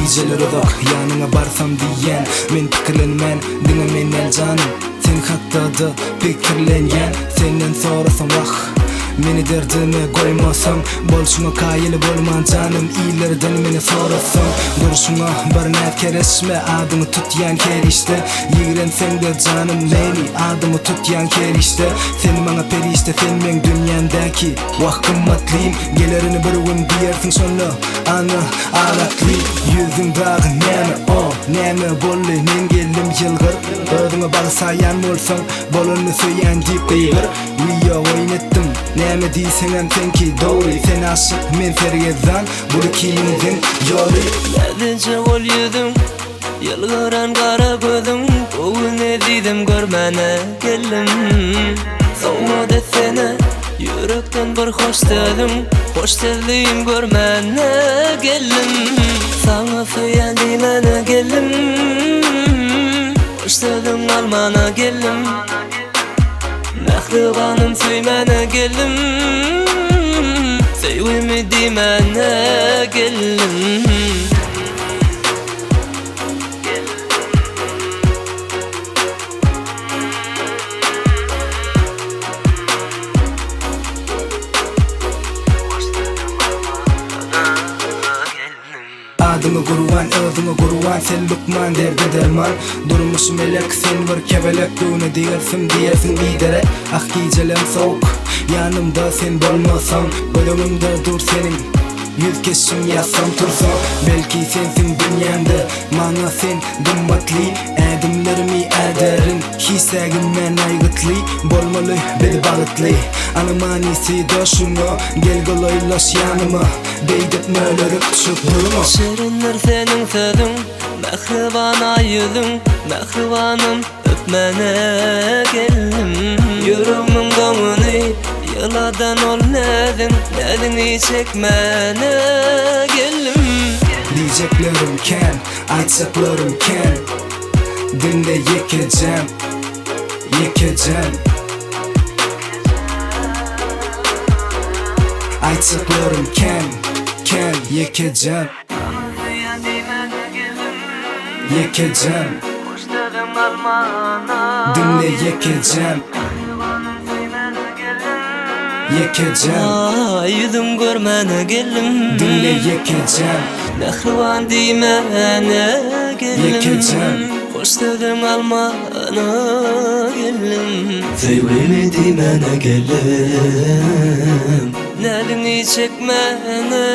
Geceler odak yanına barsam diyen men pikirlenmen dine men el canım sen hatta da pikirlengen senden sorasam vah meni derdime koymasam bolşuna kayılı bolman canım iyilerden meni sorasam duruşuna barınat keresme adımı tutyan kerişte yigiren sen de canım meni adımı tutyan kerişte sen bana perişte sen men dünyandaki vah kımmatlıyım gelerini bir gün diyersin sonra anı ağlatlıyım yüzün dağı neme o neme bolli men geldim yılgır ödüme bağsayan olsam bolunu söyleyen deyip kıygır Wiyo oynettim neme deysen hem senki doğru sen aşık men fergezan bunu kimindin yolu Nedince ol yüzüm yılgıran kara gözüm bugün ne dedim görmene geldim soğuma desene yürekten bir hoş dedim hoş dediğim görmene geldim sana söyleyen demene geldim hoş dedim almana geldim mehribanım söymene geldim sevimi demene geldim Adımı guruvan, ödümü guruvan sen lukman derde derman durmuş melek sen var kevelek düğüne diyersin lidere ah gicelem soğuk yanımda sen bolmasan bölümümde dur senin yüz kesim yazsam tursam belki sensin dünyamda mana sen gımmatlı adımlarımı ederin hisseginmen aygıtlı bolmalı bedi bağıtlı anımanisi doşuna gel goloylaş yanıma beydip mölörüp çıktığıma şirinler senin sözün mehribana yüzün mehribanım öpmene geldim yüreğimin gamını yıladan ol nedini çekmene geldim diyeceklerim ken aytacaklarım ken dinle yekeceğim aytacaklarım ken yekeceğim dinle yekeceğim yüzüm görmene geldim dinle yekeceğim mehriban demene geldim hoş dedim almana geldim sevimi demene geldim nedini çekmene